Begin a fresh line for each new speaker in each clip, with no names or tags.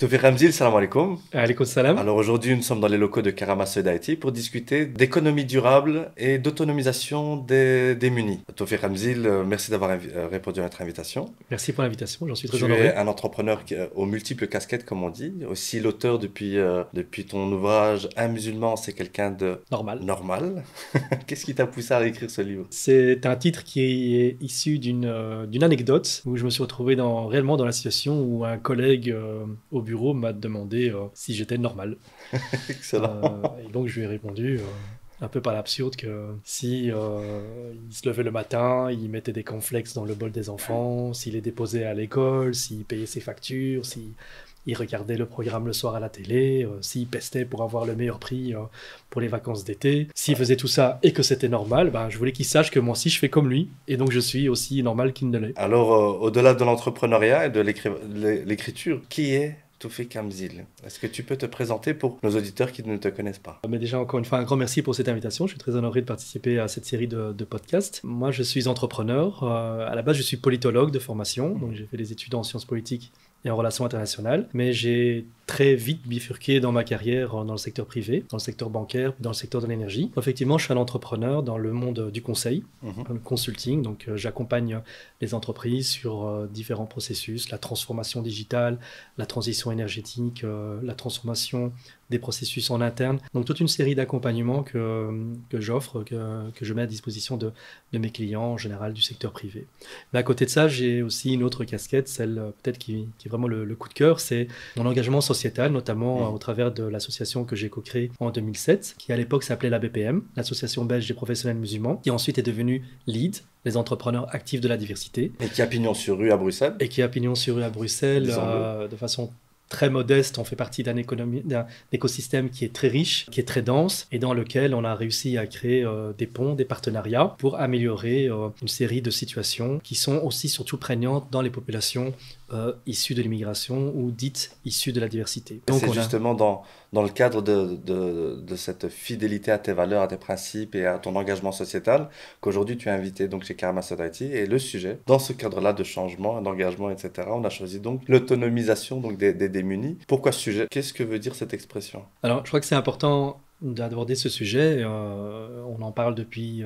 Tawfiq Ramzil, salam alaikum.
Alaykoum salam.
Alors aujourd'hui, nous sommes dans les locaux de Karama Society pour discuter d'économie durable et d'autonomisation des démunis. Tawfiq Ramzil, merci d'avoir répondu à notre invitation.
Merci pour l'invitation, j'en suis très
Tu
honoré.
es un entrepreneur aux multiples casquettes, comme on dit. Aussi l'auteur depuis ton ouvrage Un musulman, c'est quelqu'un de normal. Qu'est-ce qui t'a poussé à écrire ce livre?
C'est un titre qui est issu d'une anecdote où je me suis retrouvé réellement dans la situation où un collègue au bureau m'a demandé si j'étais normal.
Excellent.
Et donc je lui ai répondu un peu par l'absurde que si il se levait le matin, il mettait des cornflakes dans le bol des enfants, s'il les déposait à l'école, s'il payait ses factures, s'il regardait le programme le soir à la télé, s'il pestait pour avoir le meilleur prix pour les vacances d'été. S'il faisait tout ça et que c'était normal, je voulais qu'il sache que moi aussi je fais comme lui, et donc je suis aussi normal qu'il ne l'est.
Alors, au-delà de l'entrepreneuriat et de l'écriture, qui est Tawfiq Ramzil? Est-ce que tu peux te présenter pour nos auditeurs qui ne te connaissent pas?
Mais déjà, encore une fois, un grand merci pour cette invitation. Je suis très honoré de participer à cette série de podcasts. Moi, je suis entrepreneur. À la base, je suis politologue de formation, donc j'ai fait des études en sciences politiques et en relations internationales, mais j'ai très vite bifurqué dans ma carrière dans le secteur privé, dans le secteur bancaire, dans le secteur de l'énergie. Effectivement, je suis un entrepreneur dans le monde du conseil, le consulting, donc j'accompagne les entreprises sur différents processus, la transformation digitale, la transition énergétique, la transformation des processus en interne, donc toute une série d'accompagnements que j'offre, que je mets à disposition de mes clients, en général du secteur privé. Mais à côté de ça, j'ai aussi une autre casquette, celle peut-être qui est vraiment le coup de cœur, c'est mon engagement sociétal, notamment au travers de l'association que j'ai co-créée en 2007, qui à l'époque s'appelait la BPM, l'Association belge des professionnels musulmans, qui ensuite est devenue LEAD, les entrepreneurs actifs de la diversité.
Et qui a pignon sur rue à Bruxelles.
Et qui a pignon sur rue à Bruxelles, de façon très modeste. On fait partie d'un écosystème qui est très riche, qui est très dense, et dans lequel on a réussi à créer des ponts, des partenariats pour améliorer une série de situations qui sont aussi surtout prégnantes dans les populations issues de l'immigration ou dites issues de la diversité.
Donc c'est justement dans le cadre de cette fidélité à tes valeurs, à tes principes et à ton engagement sociétal qu'aujourd'hui tu es invité donc chez Karama Society. Et le sujet, dans ce cadre-là de changement, d'engagement, etc., on a choisi donc l'autonomisation donc des démunis. Pourquoi ce sujet? Qu'est-ce que veut dire cette expression?
Alors, je crois que c'est important d'aborder ce sujet. On en parle depuis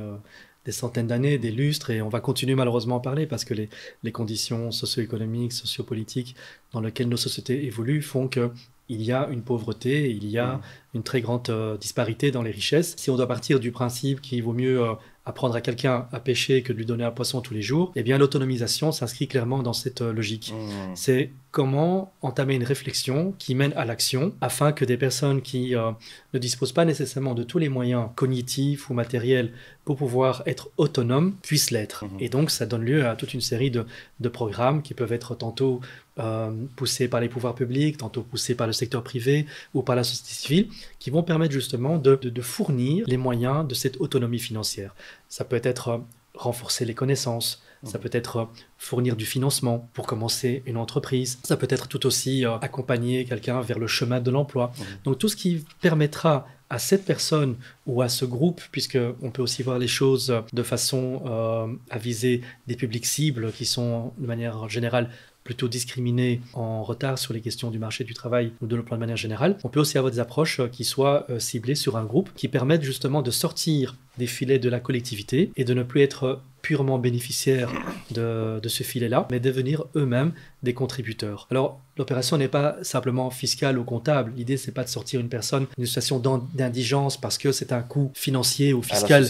des centaines d'années, des lustres, et on va continuer malheureusement à en parler parce que les conditions socio-économiques, sociopolitiques dans lesquelles nos sociétés évoluent font qu'il y a une pauvreté, il y a une très grande disparité dans les richesses. Si on doit partir du principe qu'il vaut mieux apprendre à quelqu'un à pêcher que de lui donner un poisson tous les jours, eh bien l'autonomisation s'inscrit clairement dans cette logique. C'est comment entamer une réflexion qui mène à l'action afin que des personnes qui ne disposent pas nécessairement de tous les moyens cognitifs ou matériels pour pouvoir être autonomes puissent l'être. Et donc ça donne lieu à toute une série de programmes qui peuvent être tantôt poussés par les pouvoirs publics, tantôt poussés par le secteur privé ou par la société civile, qui vont permettre justement de fournir les moyens de cette autonomie financière. Ça peut être renforcer les connaissances, ça peut être fournir du financement pour commencer une entreprise, ça peut être tout aussi accompagner quelqu'un vers le chemin de l'emploi. Donc tout ce qui permettra à cette personne ou à ce groupe, puisqu'on peut aussi voir les choses de façon à viser des publics cibles qui sont de manière générale plutôt discriminés, en retard sur les questions du marché du travail ou de l'emploi de manière générale. On peut aussi avoir des approches qui soient ciblées sur un groupe, qui permettent justement de sortir des filets de la collectivité et de ne plus être purement bénéficiaires de ce filet-là, mais devenir eux-mêmes des contributeurs. Alors, l'opération n'est pas simplement fiscale ou comptable. L'idée, c'est pas de sortir une personne d'une situation d'indigence parce que c'est un coût financier ou fiscal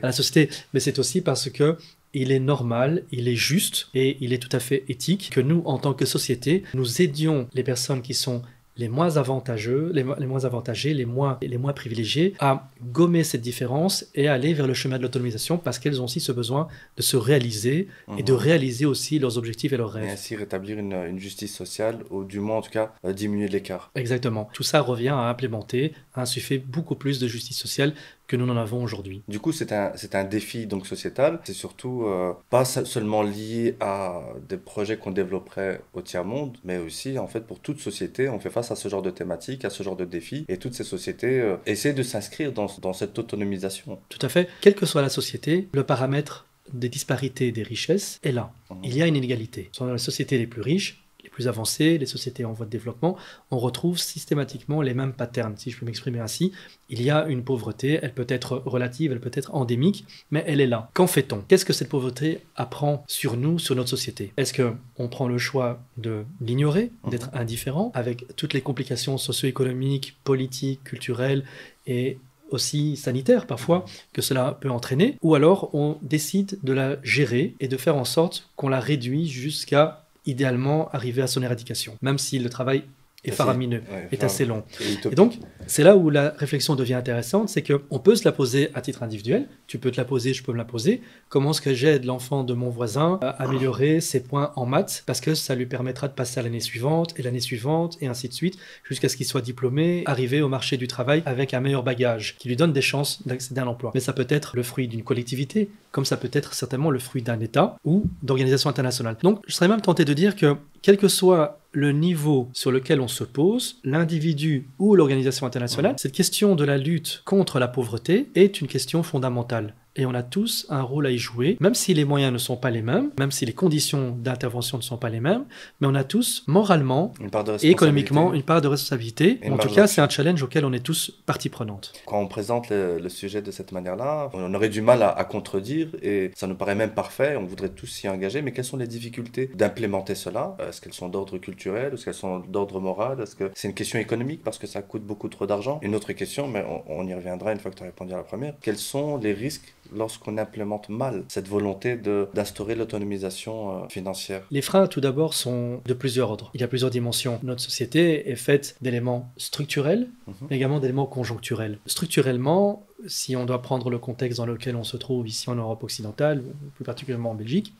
à la société, mais c'est aussi parce que il est normal, il est juste et il est tout à fait éthique que nous, en tant que société, nous aidions les personnes qui sont les moins avantageux, les moins avantagés, les moins privilégiés, à gommer cette différence et aller vers le chemin de l'autonomisation parce qu'elles ont aussi ce besoin de se réaliser et de réaliser aussi leurs objectifs et leurs rêves.
Et ainsi rétablir une justice sociale, ou du moins en tout cas diminuer l'écart.
Exactement. Tout ça revient à implémenter, à insuffler beaucoup plus de justice sociale que nous n'en avons aujourd'hui.
Du coup, c'est un défi donc sociétal. C'est surtout pas seulement lié à des projets qu'on développerait au tiers-monde, mais aussi en fait pour toute société, on fait face à ce genre de thématiques, à ce genre de défis, et toutes ces sociétés essaient de s'inscrire dans cette autonomisation.
Tout à fait. Quelle que soit la société, le paramètre des disparités des richesses est là. Il y a une inégalité. Dans les sociétés les plus riches, plus avancées, les sociétés en voie de développement, on retrouve systématiquement les mêmes patterns, si je peux m'exprimer ainsi. Il y a une pauvreté, elle peut être relative, elle peut être endémique, mais elle est là. Qu'en fait-on? Qu'est-ce que cette pauvreté apprend sur nous, sur notre société? Est-ce qu'on prend le choix de l'ignorer, d'être indifférent, avec toutes les complications socio-économiques, politiques, culturelles et aussi sanitaires parfois que cela peut entraîner, ou alors on décide de la gérer et de faire en sorte qu'on la réduise jusqu'à idéalement arriver à son éradication, même si le travail est faramineux, est assez long. Et donc, c'est là où la réflexion devient intéressante, c'est qu'on peut se la poser à titre individuel, tu peux te la poser, je peux me la poser, comment est-ce que j'aide l'enfant de mon voisin à améliorer ses points en maths, parce que ça lui permettra de passer à l'année suivante, et ainsi de suite, jusqu'à ce qu'il soit diplômé, arriver au marché du travail avec un meilleur bagage, qui lui donne des chances d'accéder à l'emploi. Mais ça peut être le fruit d'une collectivité, comme ça peut être certainement le fruit d'un État ou d'organisations internationales. Donc, je serais même tenté de dire que, quel que soit le niveau sur lequel on se pose, l'individu ou l'organisation internationale, cette question de la lutte contre la pauvreté est une question fondamentale. Et on a tous un rôle à y jouer, même si les moyens ne sont pas les mêmes, même si les conditions d'intervention ne sont pas les mêmes, mais on a tous, moralement et économiquement, une part de responsabilité. En tout cas, c'est un challenge auquel on est tous partie prenante.
Quand on présente le sujet de cette manière-là, on aurait du mal à contredire, et ça nous paraît même parfait, on voudrait tous s'y engager, mais quelles sont les difficultés d'implémenter cela? Est-ce qu'elles sont d'ordre culturel? Est-ce qu'elles sont d'ordre moral? Est-ce que c'est une question économique parce que ça coûte beaucoup trop d'argent? Une autre question, mais on y reviendra une fois que tu as répondu à la première. Quels sont les risques lorsqu'on implémente mal cette volonté d'instaurer l'autonomisation financière?
Les freins, tout d'abord, sont de plusieurs ordres. Il y a plusieurs dimensions. Notre société est faite d'éléments structurels, mais également d'éléments conjoncturels. Structurellement, si on doit prendre le contexte dans lequel on se trouve ici en Europe occidentale, plus particulièrement en Belgique,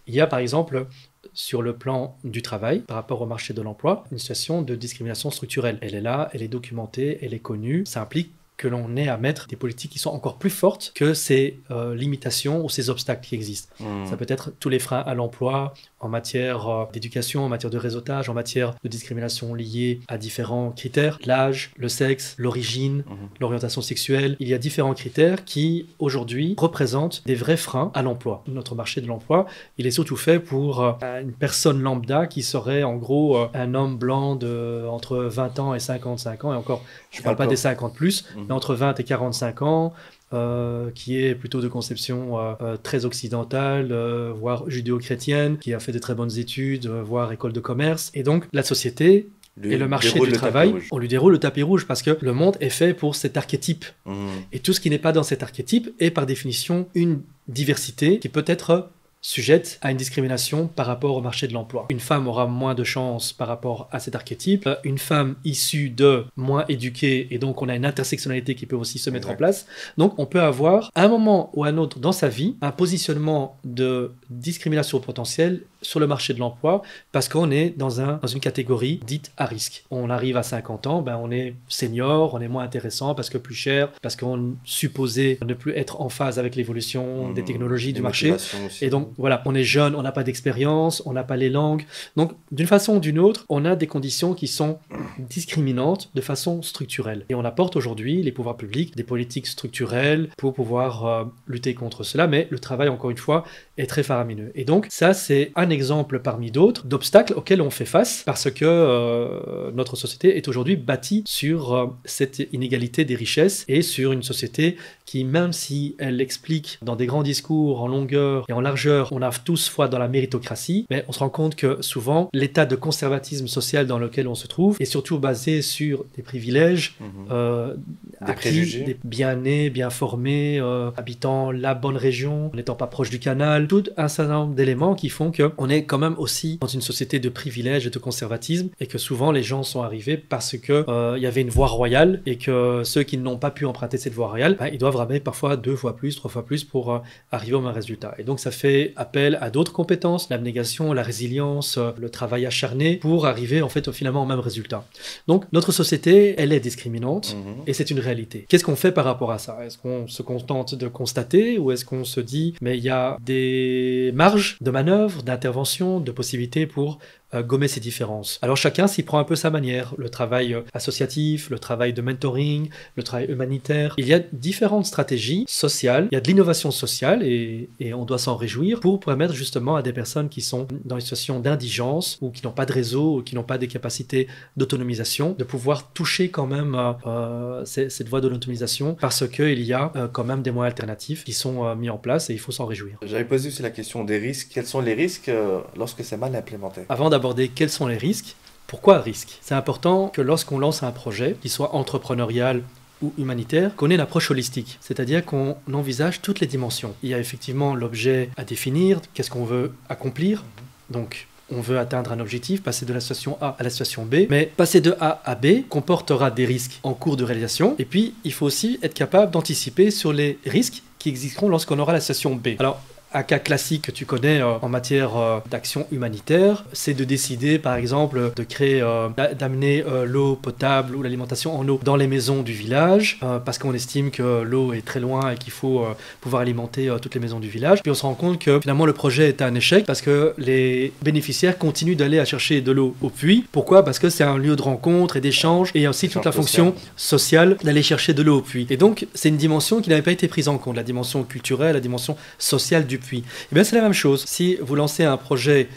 il y a par exemple, sur le plan du travail, par rapport au marché de l'emploi, une situation de discrimination structurelle. Elle est là, elle est documentée, elle est connue. Ça implique que l'on ait à mettre des politiques qui sont encore plus fortes que ces limitations ou ces obstacles qui existent. Ça peut être tous les freins à l'emploi, en matière d'éducation, en matière de réseautage, en matière de discrimination liée à différents critères, l'âge, le sexe, l'origine, l'orientation sexuelle. Il y a différents critères qui, aujourd'hui, représentent des vrais freins à l'emploi. Notre marché de l'emploi, il est surtout fait pour une personne lambda qui serait en gros un homme blanc entre 20 ans et 55 ans, et encore, je ne parle pas des 50 plus, mais entre 20 et 45 ans, qui est plutôt de conception très occidentale, voire judéo-chrétienne, qui a fait de très bonnes études, voire école de commerce. Et donc, la société et le marché du travail, on lui déroule le tapis rouge parce que le monde est fait pour cet archétype. Et tout ce qui n'est pas dans cet archétype est par définition une diversité qui peut être sujette à une discrimination par rapport au marché de l'emploi. Une femme aura moins de chances par rapport à cet archétype. Une femme issue de moins éduquée, et donc on a une intersectionnalité qui peut aussi se mettre en place. Donc on peut avoir, à un moment ou à un autre dans sa vie, un positionnement de discrimination potentielle sur le marché de l'emploi parce qu'on est dans une catégorie dite à risque. On arrive à 50 ans, on est senior, on est moins intéressant parce que plus cher, parce qu'on supposait ne plus être en phase avec l'évolution des technologies du marché. Et donc voilà, on est jeune, on n'a pas d'expérience, on n'a pas les langues. Donc d'une façon ou d'une autre, on a des conditions qui sont discriminantes de façon structurelle. Et on apporte aujourd'hui, les pouvoirs publics, des politiques structurelles pour pouvoir lutter contre cela, mais le travail, encore une fois, est très faramineux. Et donc ça, c'est un exemple parmi d'autres d'obstacles auxquels on fait face parce que notre société est aujourd'hui bâtie sur cette inégalité des richesses et sur une société qui, même si elle explique dans des grands discours en longueur et en largeur, on a tous foi dans la méritocratie, mais on se rend compte que souvent l'état de conservatisme social dans lequel on se trouve est surtout basé sur des privilèges acquis, des bien nés, bien formés, habitant la bonne région, n'étant pas proche du canal, tout un certain nombre d'éléments qui font qu'on est quand même aussi dans une société de privilèges et de conservatisme et que souvent les gens sont arrivés parce que y avait une voie royale et que ceux qui n'ont pas pu emprunter cette voie royale, ils doivent ramer parfois 2 fois plus, 3 fois plus pour arriver au même résultat. Et donc ça fait appel à d'autres compétences, l'abnégation, la résilience, le travail acharné pour arriver en fait finalement au même résultat. Donc notre société, elle est discriminante et c'est une réalité. Qu'est-ce qu'on fait par rapport à ça? Est-ce qu'on se contente de constater ou est-ce qu'on se dit mais il y a des marges de manœuvre, d'intervention, de possibilités pour gommer ces différences. Alors chacun s'y prend un peu sa manière, le travail associatif, le travail de mentoring, le travail humanitaire. Il y a différentes stratégies sociales, il y a de l'innovation sociale et on doit s'en réjouir pour permettre justement à des personnes qui sont dans une situation d'indigence ou qui n'ont pas de réseau ou qui n'ont pas des capacités d'autonomisation de pouvoir toucher quand même cette voie de l'autonomisation parce qu'il y a quand même des moyens alternatifs qui sont mis en place et il faut s'en réjouir.
J'avais posé aussi la question des risques. Quels sont les risques lorsque c'est mal implémenté?
Avant d'aborder quels sont les risques, pourquoi risque? C'est important que lorsqu'on lance un projet, qu'il soit entrepreneurial ou humanitaire, qu'on ait une approche holistique, c'est-à-dire qu'on envisage toutes les dimensions. Il y a effectivement l'objet à définir, qu'est-ce qu'on veut accomplir, donc on veut atteindre un objectif, passer de la situation A à la situation B, mais passer de A à B comportera des risques en cours de réalisation, et puis il faut aussi être capable d'anticiper sur les risques qui existeront lorsqu'on aura la situation B. Alors, un cas classique que tu connais en matière d'action humanitaire, c'est de décider par exemple de créer, d'amener l'eau potable ou l'alimentation en eau dans les maisons du village parce qu'on estime que l'eau est très loin et qu'il faut pouvoir alimenter toutes les maisons du village. Puis on se rend compte que finalement le projet est un échec parce que les bénéficiaires continuent d'aller à chercher de l'eau au puits. Pourquoi? Parce que c'est un lieu de rencontre et d'échange et aussi toute la fonction sociale d'aller chercher de l'eau au puits. Et donc c'est une dimension qui n'avait pas été prise en compte, la dimension culturelle, la dimension sociale du puits. Et bien c'est la même chose. Si vous lancez un projet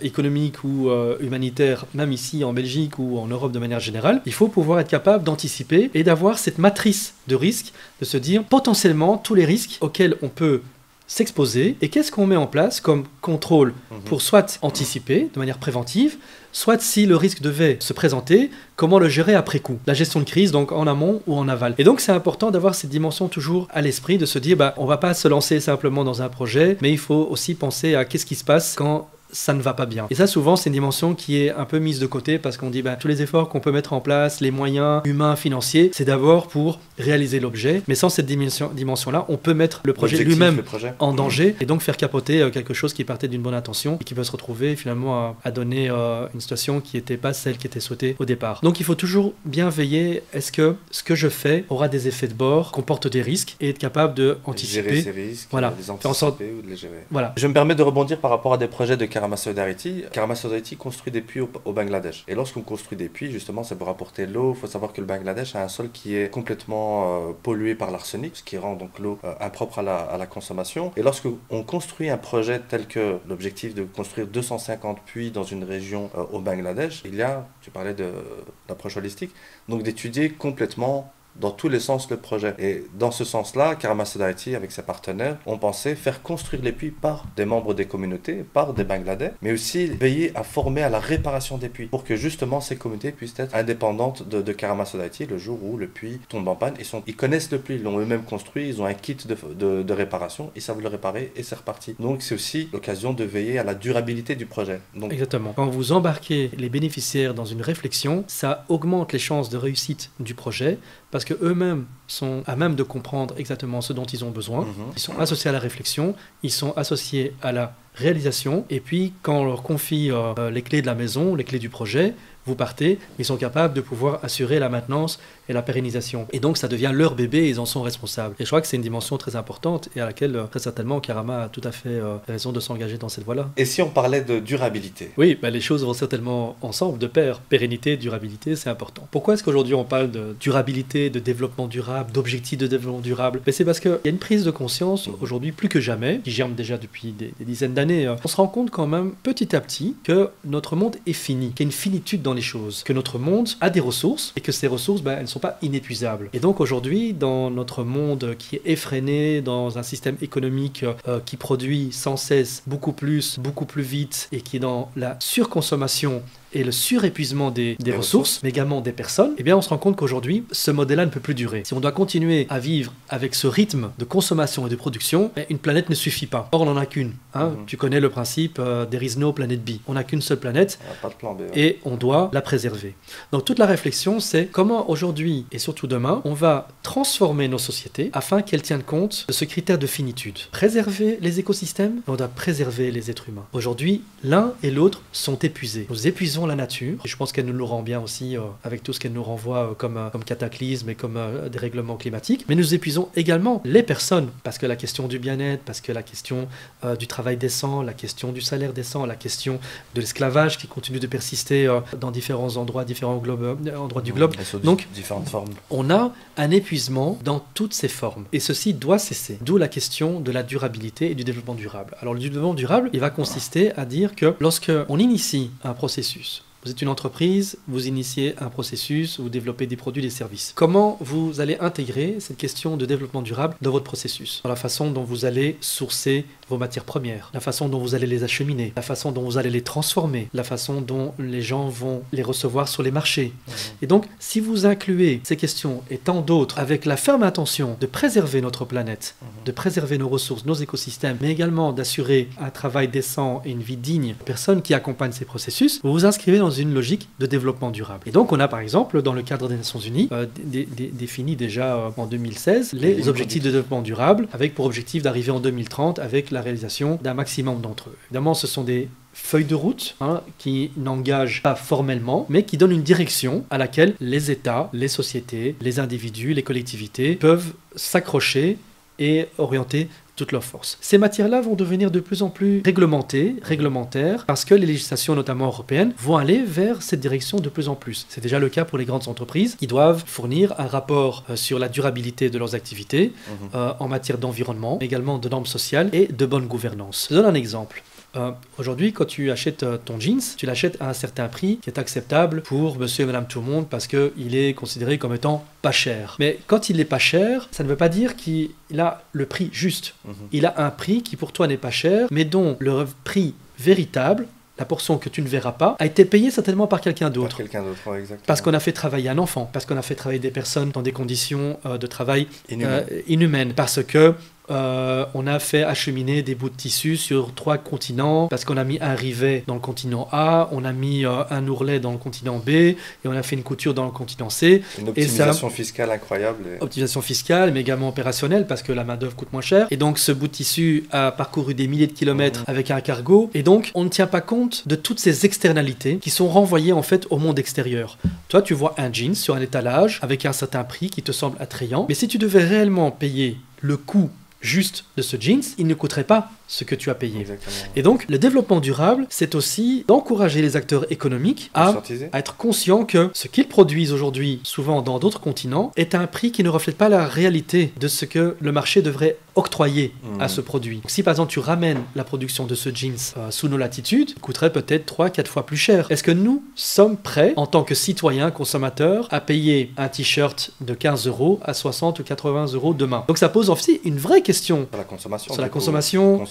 économique ou humanitaire, même ici en Belgique ou en Europe de manière générale, il faut pouvoir être capable d'anticiper et d'avoir cette matrice de risques, de se dire potentiellement tous les risques auxquels on peut s'exposer et qu'est-ce qu'on met en place comme contrôle pour soit anticiper de manière préventive, soit si le risque devait se présenter, comment le gérer après coup. La gestion de crise, donc en amont ou en aval. Et donc c'est important d'avoir cette dimension toujours à l'esprit, de se dire, on ne va pas se lancer simplement dans un projet, mais il faut aussi penser à qu'est-ce qui se passe quand ça ne va pas bien. Et ça, souvent, c'est une dimension qui est un peu mise de côté parce qu'on dit tous les efforts qu'on peut mettre en place, les moyens humains, financiers, c'est d'abord pour réaliser l'objet. Mais sans cette dimension-là, on peut mettre le projet lui-même en danger et donc faire capoter quelque chose qui partait d'une bonne intention et qui peut se retrouver finalement à donner une situation qui n'était pas celle qui était souhaitée au départ. Donc il faut toujours bien veiller, est-ce que ce que je fais aura des effets de bord, comporte des risques et être capable d'anticiper.
Gérer ces risques,
voilà.
Les anticiper ou de les gérer.
Voilà.
Je me permets de rebondir par rapport à des projets de Karama Solidarity. Karama Solidarity construit des puits au Bangladesh. Et lorsqu'on construit des puits, justement, c'est pour apporter l'eau. Il faut savoir que le Bangladesh a un sol qui est complètement pollué par l'arsenic, ce qui rend donc l'eau impropre à la consommation. Et lorsqu'on construit un projet tel que l'objectif de construire 250 puits dans une région au Bangladesh, il y a, tu parlais d'approche holistique, donc d'étudier complètement dans tous les sens le projet. Et dans ce sens-là, Karama Solidarity, avec ses partenaires, ont pensé faire construire les puits par des membres des communautés, par des Bangladais, mais aussi veiller à former à la réparation des puits, pour que justement ces communautés puissent être indépendantes de Karama Solidarity le jour où le puits tombe en panne. Ils connaissent le puits, ils l'ont eux-mêmes construit, ils ont un kit de réparation, ils savent le réparer et c'est reparti. Donc c'est aussi l'occasion de veiller à la durabilité du projet. Donc,
exactement. Quand vous embarquez les bénéficiaires dans une réflexion, ça augmente les chances de réussite du projet, parce qu'eux-mêmes sont à même de comprendre exactement ce dont ils ont besoin. Ils sont associés à la réflexion, ils sont associés à la réalisation, et puis quand on leur confie les clés de la maison, les clés du projet, vous partez, ils sont capables de pouvoir assurer la maintenance et la pérennisation. Et donc ça devient leur bébé et ils en sont responsables. Et je crois que c'est une dimension très importante et à laquelle très certainement Karama a tout à fait raison de s'engager dans cette voie-là.
Et si on parlait de durabilité?
Oui, les choses vont certainement ensemble, de pair. Pérennité, durabilité, c'est important. Pourquoi est-ce qu'aujourd'hui on parle de durabilité, de développement durable, d'objectifs de développement durable? C'est parce qu'il y a une prise de conscience aujourd'hui plus que jamais, qui germe déjà depuis des dizaines d'années. On se rend compte quand même petit à petit que notre monde est fini, qu'il y a une finitude dans les choses, que notre monde a des ressources et que ces ressources, elles ne sont pas inépuisables. Et donc aujourd'hui, dans notre monde qui est effréné, dans un système économique qui produit sans cesse beaucoup plus vite et qui est dans la surconsommation et le surépuisement des ressources, mais également des personnes, eh bien on se rend compte qu'aujourd'hui, ce modèle-là ne peut plus durer. Si on doit continuer à vivre avec ce rythme de consommation et de production, une planète ne suffit pas. Or, on n'en a qu'une. Tu connais le principe there is no planet B. On n'a qu'une seule planète
pas de plan B,
et on doit la préserver. Donc toute la réflexion, c'est comment aujourd'hui et surtout demain, on va transformer nos sociétés afin qu'elles tiennent compte de ce critère de finitude. Préserver les écosystèmes, on doit préserver les êtres humains. Aujourd'hui, l'un et l'autre sont épuisés. Nous épuisons épuisons la nature, et je pense qu'elle nous le rend bien aussi avec tout ce qu'elle nous renvoie comme cataclysme et comme dérèglement climatique, mais nous épuisons également les personnes, parce que la question du bien-être, parce que la question du travail décent, la question du salaire décent, la question de l'esclavage qui continue de persister dans différents endroits du globe. Donc,
différentes formes.
On a un épuisement dans toutes ses formes, et ceci doit cesser. D'où la question de la durabilité et du développement durable. Alors le développement durable, il va consister à dire que lorsque on initie un processus, vous êtes une entreprise, vous initiez un processus, vous développez des produits, des services. Comment vous allez intégrer cette question de développement durable dans votre processus? Dans la façon dont vous allez sourcer vos matières premières, la façon dont vous allez les acheminer, la façon dont vous allez les transformer, la façon dont les gens vont les recevoir sur les marchés. Et donc, si vous incluez ces questions et tant d'autres avec la ferme intention de préserver notre planète, de préserver nos ressources, nos écosystèmes, mais également d'assurer un travail décent et une vie digne aux personnes qui accompagnent ces processus, vous vous inscrivez dans une logique de développement durable. Et donc, on a par exemple, dans le cadre des Nations Unies, défini déjà en 2016 les objectifs de développement durable, avec pour objectif d'arriver en 2030 avec la réalisation d'un maximum d'entre eux. Évidemment, ce sont des feuilles de route qui n'engagent pas formellement, mais qui donnent une direction à laquelle les États, les sociétés, les individus, les collectivités peuvent s'accrocher et orienter toute leur force. Ces matières-là vont devenir de plus en plus réglementaires, parce que les législations, notamment européennes, vont aller vers cette direction de plus en plus. C'est déjà le cas pour les grandes entreprises qui doivent fournir un rapport sur la durabilité de leurs activités en matière d'environnement, également de normes sociales et de bonne gouvernance. Je donne un exemple. Aujourd'hui, quand tu achètes ton jeans, tu l'achètes à un certain prix qui est acceptable pour monsieur et madame tout le monde parce qu'il est considéré comme étant pas cher. Mais quand il n'est pas cher, ça ne veut pas dire qu'il a le prix juste. Il a un prix qui pour toi n'est pas cher, mais dont le prix véritable, la portion que tu ne verras pas, a été payée certainement par quelqu'un d'autre.
Ouais, exactement.
Parce qu'on a fait travailler un enfant, parce qu'on a fait travailler des personnes dans des conditions de travail inhumaines, parce que on a fait acheminer des bouts de tissu sur 3 continents parce qu'on a mis un rivet dans le continent A, on a mis un ourlet dans le continent B et on a fait une couture dans le continent C.
Une optimisation fiscale incroyable.
Optimisation fiscale, mais également opérationnelle parce que la main-d'œuvre coûte moins cher. Et donc ce bout de tissu a parcouru des milliers de kilomètres avec un cargo. Et donc on ne tient pas compte de toutes ces externalités qui sont renvoyées en fait au monde extérieur. Toi, tu vois un jean sur un étalage avec un certain prix qui te semble attrayant, mais si tu devais réellement payer le coût juste de ce jeans, il ne coûterait pas ce que tu as payé.
Exactement.
Et donc, le développement durable, c'est aussi d'encourager les acteurs économiques à être conscients que ce qu'ils produisent aujourd'hui, souvent dans d'autres continents, est un prix qui ne reflète pas la réalité de ce que le marché devrait octroyer à ce produit. Donc, si par exemple tu ramènes la production de ce jeans sous nos latitudes, il coûterait peut-être 3-4 fois plus cher. Est-ce que nous sommes prêts, en tant que citoyens, consommateurs, à payer un t-shirt de 15 € à 60 ou 80 € demain? Donc ça pose aussi une vraie question
sur la consommation.
Sur la consommation.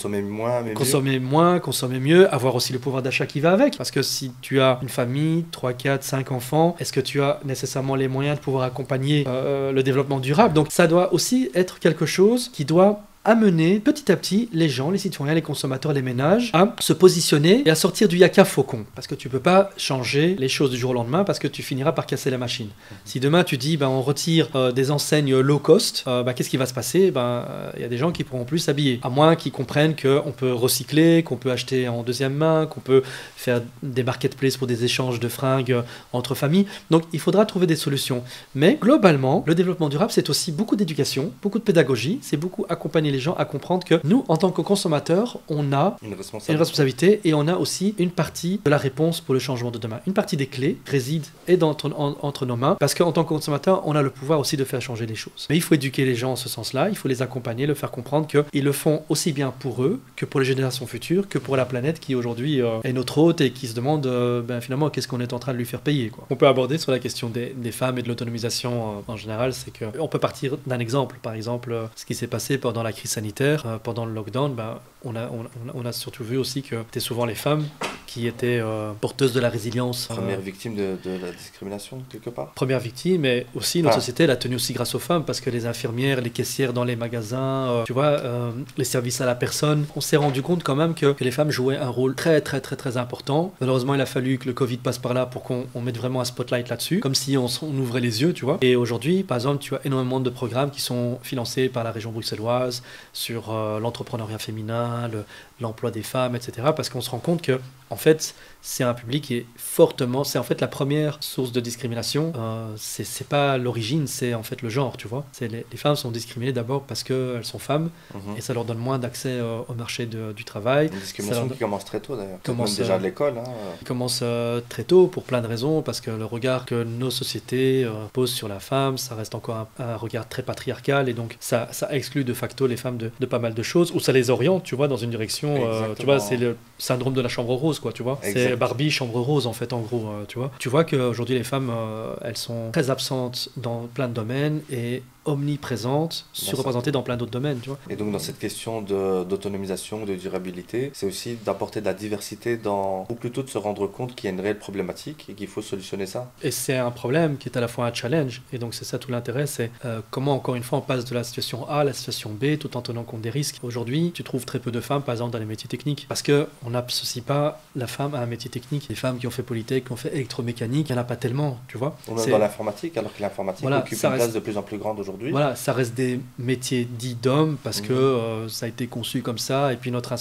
Consommer moins,
consommer mieux, avoir aussi le pouvoir d'achat qui va avec. Parce que si tu as une famille, 3, 4, 5 enfants, est-ce que tu as nécessairement les moyens de pouvoir accompagner le développement durable? Donc ça doit aussi être quelque chose qui doit amener petit à petit les gens, les citoyens, les consommateurs, les ménages à se positionner et à sortir du yaka faucon. Parce que tu ne peux pas changer les choses du jour au lendemain parce que tu finiras par casser la machine. Si demain tu dis on retire des enseignes low cost, qu'est-ce qui va se passer? Il y a des gens qui ne pourront plus s'habiller. À moins qu'ils comprennent qu'on peut recycler, qu'on peut acheter en deuxième main, qu'on peut faire des marketplaces pour des échanges de fringues entre familles. Donc il faudra trouver des solutions. Mais globalement, le développement durable, c'est aussi beaucoup d'éducation, beaucoup de pédagogie, c'est beaucoup accompagner les gens à comprendre que nous, en tant que consommateurs, on a une responsabilité et on a aussi une partie de la réponse pour le changement de demain. Une partie des clés réside entre nos mains parce qu'en tant que consommateur, on a le pouvoir aussi de faire changer les choses. Mais il faut éduquer les gens en ce sens-là, il faut les accompagner, leur faire comprendre qu'ils le font aussi bien pour eux que pour les générations futures, que pour la planète qui aujourd'hui est notre hôte et qui se demande finalement qu'est-ce qu'on est en train de lui faire payer, quoi. On peut aborder sur la question des femmes et de l'autonomisation en général, c'est qu'on peut partir d'un exemple. Par exemple, ce qui s'est passé pendant la crise sanitaire, pendant le lockdown, on a surtout vu aussi que c'était souvent les femmes qui étaient porteuses de la résilience.
Première victime de la discrimination, quelque part.
Première victime, mais aussi notre société elle a tenu aussi grâce aux femmes, parce que les infirmières, les caissières dans les magasins, les services à la personne, on s'est rendu compte quand même que les femmes jouaient un rôle très très très très important. Malheureusement, il a fallu que le Covid passe par là pour qu'on mette vraiment un spotlight là-dessus, comme si on ouvrait les yeux, tu vois. Et aujourd'hui, par exemple, tu as énormément de programmes qui sont financés par la région bruxelloise sur l'entrepreneuriat féminin, l'emploi des femmes, etc. Parce qu'on se rend compte que En fait, c'est un public qui est fortement... C'est en fait la première source de discrimination. C'est pas l'origine, c'est en fait le genre, tu vois. Les femmes sont discriminées d'abord parce qu'elles sont femmes et ça leur donne moins d'accès au marché du travail.
Une discrimination qui commence très tôt d'ailleurs.
Commence
déjà à l'école.
Commence très tôt pour plein de raisons, parce que le regard que nos sociétés posent sur la femme, ça reste encore un regard très patriarcal et donc ça exclut de facto les femmes de pas mal de choses, ou ça les oriente, tu vois, dans une direction, tu vois, c'est le syndrome de la chambre rose, quoi, tu vois. C'est Barbie, chambre rose, en fait, en gros, tu vois. Tu vois qu'aujourd'hui, les femmes, elles sont très absentes dans plein de domaines et omniprésente, surreprésentée dans plein d'autres domaines, tu vois.
Et donc dans cette question d'autonomisation, de durabilité, c'est aussi d'apporter de la diversité ou plutôt de se rendre compte qu'il y a une réelle problématique et qu'il faut solutionner ça.
Et c'est un problème qui est à la fois un challenge, et donc c'est ça tout l'intérêt, c'est comment encore une fois on passe de la situation A à la situation B tout en tenant compte des risques. Aujourd'hui, tu trouves très peu de femmes, par exemple, dans les métiers techniques, parce qu'on n'associe pas la femme à un métier technique. Les femmes qui ont fait Polytech, qui ont fait électromécanique, il n'y en a pas tellement, tu vois.
Ou même dans l'informatique, alors que l'informatique occupe une place de plus en plus grande aujourd'hui.
Voilà, ça reste des métiers dits d'hommes parce que ça a été conçu comme ça, et puis notre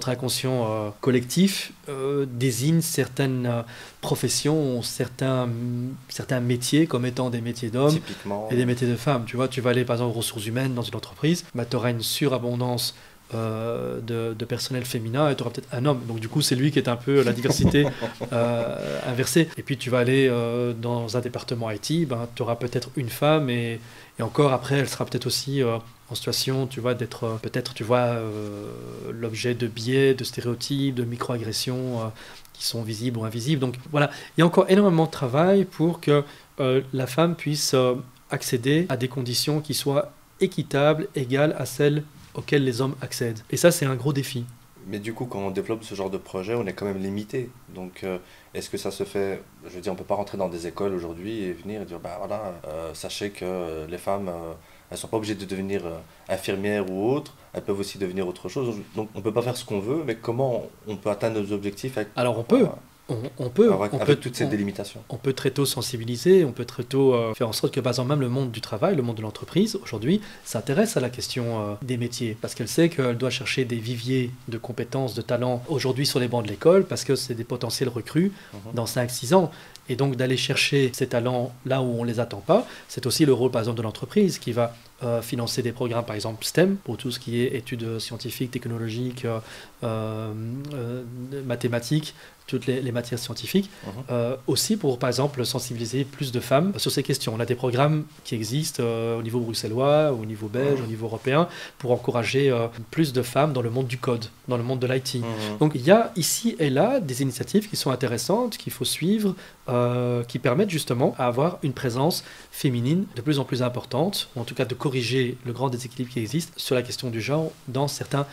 inconscient collectif désigne certaines professions, certains métiers comme étant des métiers d'hommes et des métiers de femmes. Tu vois, tu vas aller par exemple aux ressources humaines dans une entreprise, bah, tu auras une surabondance de personnel féminin et tu auras peut-être un homme, donc du coup c'est lui qui est un peu la diversité inversée. Et puis tu vas aller dans un département IT, ben, tu auras peut-être une femme et encore après elle sera peut-être aussi en situation, tu vois, d'être peut-être, tu vois, l'objet de biais, de stéréotypes, de microagressions qui sont visibles ou invisibles. Donc voilà, il y a encore énormément de travail pour que la femme puisse accéder à des conditions qui soient équitables, égales à celles auxquels les hommes accèdent. Et ça, c'est un gros défi.
Mais du coup, quand on développe ce genre de projet, on est quand même limité. Donc, est-ce que ça se fait... Je veux dire, on ne peut pas rentrer dans des écoles aujourd'hui et venir et dire, bah voilà, sachez que les femmes, elles ne sont pas obligées de devenir infirmières ou autres, elles peuvent aussi devenir autre chose. Donc, on ne peut pas faire ce qu'on veut, mais comment on peut atteindre nos objectifs avec...
Alors, on peut. On peut,
avec toutes ces délimitations.
On peut très tôt sensibiliser, on peut très tôt faire en sorte que, par exemple, même le monde du travail, le monde de l'entreprise, aujourd'hui, s'intéresse à la question des métiers, parce qu'elle sait qu'elle doit chercher des viviers de compétences, de talents, aujourd'hui sur les bancs de l'école, parce que c'est des potentiels recrues dans 5-6 ans. Et donc, d'aller chercher ces talents là où on ne les attend pas, c'est aussi le rôle, par exemple, de l'entreprise qui va financer des programmes, par exemple STEM, pour tout ce qui est études scientifiques, technologiques, mathématiques, toutes les matières scientifiques, aussi pour, par exemple, sensibiliser plus de femmes sur ces questions. On a des programmes qui existent au niveau bruxellois, au niveau belge, au niveau européen, pour encourager plus de femmes dans le monde du code, dans le monde de l'IT. Donc il y a ici et là des initiatives qui sont intéressantes, qu'il faut suivre, qui permettent justement à avoir une présence féminine de plus en plus importante, ou en tout cas de corriger le grand déséquilibre qui existe sur la question du genre dans certains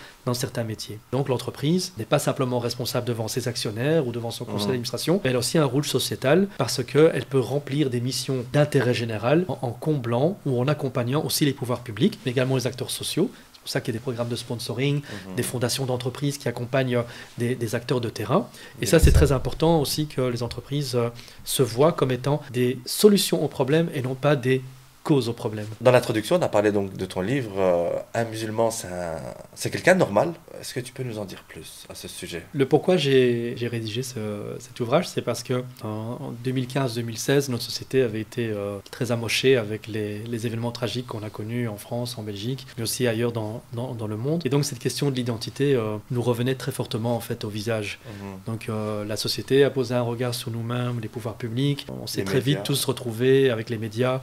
métiers. Donc l'entreprise n'est pas simplement responsable devant ses actionnaires ou devant son conseil d'administration, mais elle a aussi un rôle sociétal parce qu'elle peut remplir des missions d'intérêt général en comblant ou en accompagnant aussi les pouvoirs publics, mais également les acteurs sociaux. C'est pour ça qu'il y a des programmes de sponsoring, des fondations d'entreprises qui accompagnent des acteurs de terrain. Et ça, c'est très important aussi que les entreprises se voient comme étant des solutions aux problèmes et non pas des cause au problème.
Dans l'introduction, on a parlé donc de ton livre Un musulman, c'est quelqu'un de normal. Est-ce que tu peux nous en dire plus à ce sujet?
Le pourquoi j'ai rédigé cet ouvrage, c'est parce que en 2015-2016, notre société avait été très amochée avec les événements tragiques qu'on a connus en France, en Belgique, mais aussi ailleurs dans le monde. Et donc cette question de l'identité nous revenait très fortement en fait au visage. Donc la société a posé un regard sur nous-mêmes, les pouvoirs publics. On s'est très vite tous retrouvés avec les médias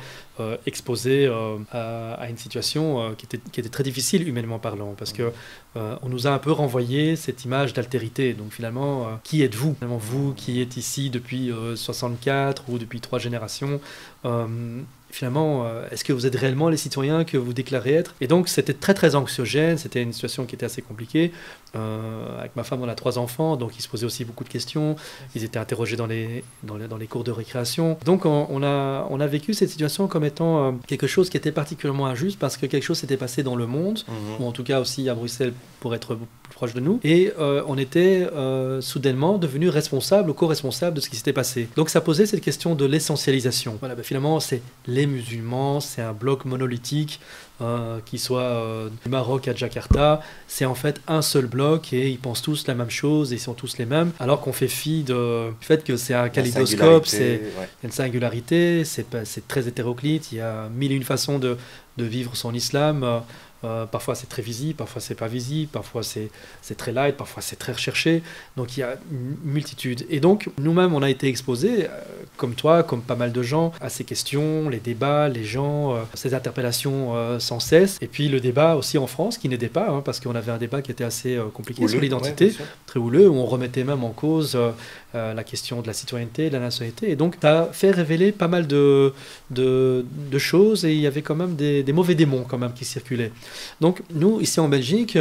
exposés à une situation qui était très difficile humainement parlant, parce que on nous a un peu renvoyé cette image d'altérité. Donc finalement, qui êtes-vous? Finalement, vous qui êtes ici depuis 64 ou depuis 3 générations, finalement, est-ce que vous êtes réellement les citoyens que vous déclarez être? Et donc, c'était très, très anxiogène. C'était une situation qui était assez compliquée. Avec ma femme, on a 3 enfants, donc ils se posaient aussi beaucoup de questions. Ils étaient interrogés dans les cours de récréation. Donc, on a vécu cette situation comme étant quelque chose qui était particulièrement injuste, parce que quelque chose s'était passé dans le monde, ou en tout cas aussi à Bruxelles, pour être plus proche de nous. Et on était soudainement devenus responsables ou co-responsables de ce qui s'était passé. Donc ça posait cette question de l'essentialisation. Voilà, finalement, c'est les musulmans, c'est un bloc monolithique qui soit du Maroc à Jakarta, c'est en fait un seul bloc et ils pensent tous la même chose et ils sont tous les mêmes, alors qu'on fait fi du fait que c'est un kaléidoscope, c'est une singularité, c'est très hétéroclite, il y a mille et une façons de vivre son islam. Parfois c'est très visible, parfois c'est pas visible, parfois c'est très light, parfois c'est très recherché. Donc il y a une multitude. Et donc nous-mêmes on a été exposés, comme toi, comme pas mal de gens, à ces questions, les débats, les gens, ces interpellations sans cesse. Et puis le débat aussi en France qui n'aidait pas, hein, parce qu'on avait un débat qui était assez compliqué sur l'identité, très houleux, où on remettait même en cause la question de la citoyenneté, de la nationalité. Et donc ça a fait révéler pas mal de choses et il y avait quand même des mauvais démons quand même qui circulaient. Donc nous, ici en Belgique,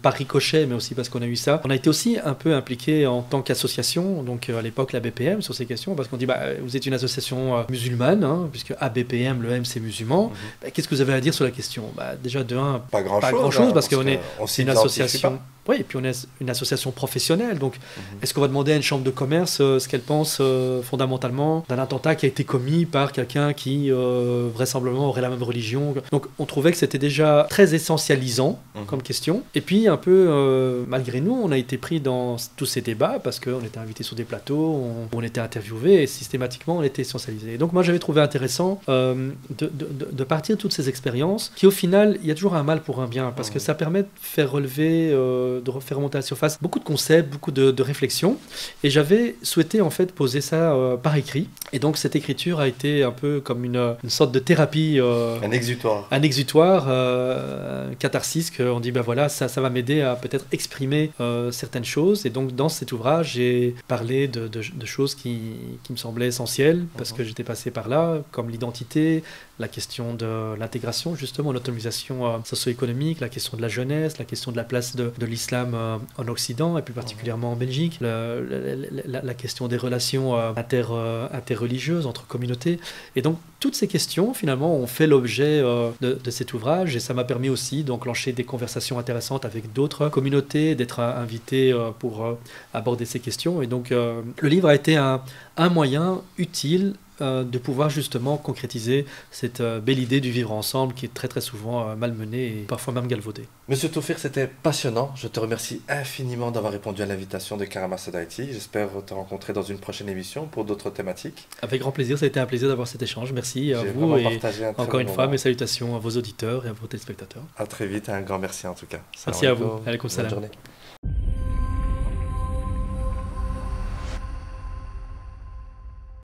par ricochet, mais aussi parce qu'on a eu ça, on a été aussi un peu impliqués en tant qu'association, donc à l'époque la BPM, sur ces questions, parce qu'on dit, vous êtes une association musulmane, hein, puisque ABPM, le M c'est musulman, qu'est-ce que vous avez à dire sur la question? Déjà de un, pas grand-chose, parce qu'on est une association... Oui, et puis on est une association professionnelle, donc est-ce qu'on va demander à une chambre de commerce ce qu'elle pense fondamentalement d'un attentat qui a été commis par quelqu'un qui vraisemblablement aurait la même religion? Donc on trouvait que c'était déjà très essentialisant comme question, et puis un peu malgré nous, on a été pris dans tous ces débats parce qu'on était invités sur des plateaux, on était interviewés et systématiquement on était essentialisés. Donc moi j'avais trouvé intéressant de partir de toutes ces expériences qui au final, il y a toujours un mal pour un bien, parce que ça permet de faire relever... de refaire remonter à la surface beaucoup de concepts, beaucoup de réflexions, et j'avais souhaité en fait poser ça par écrit, et donc cette écriture a été un peu comme une sorte de thérapie,
un exutoire,
catharsis, qu'on dit voilà, ça va m'aider à peut-être exprimer certaines choses, et donc dans cet ouvrage j'ai parlé de choses qui me semblaient essentielles parce que j'étais passé par là, comme l'identité, la question de l'intégration, justement, l'autonomisation socio-économique, la question de la jeunesse, la question de la place de l'islam en Occident, et plus particulièrement en Belgique, la question des relations interreligieuses, entre communautés. Et donc, toutes ces questions, finalement, ont fait l'objet de cet ouvrage, et ça m'a permis aussi d'enclencher des conversations intéressantes avec d'autres communautés, d'être invité pour aborder ces questions. Et donc, le livre a été un moyen utile de pouvoir justement concrétiser cette belle idée du vivre ensemble qui est très très souvent malmenée et parfois même galvaudée.
Monsieur Taoufir, c'était passionnant. Je te remercie infiniment d'avoir répondu à l'invitation de Karama Society. J'espère te rencontrer dans une prochaine émission pour d'autres thématiques.
Avec grand plaisir, ça a été un plaisir d'avoir cet échange. Merci à vous et encore une fois mes salutations à vos auditeurs et à vos téléspectateurs.
À très vite, un grand merci en tout cas.
Merci à vous. Allez, comme ça.
Bonne journée.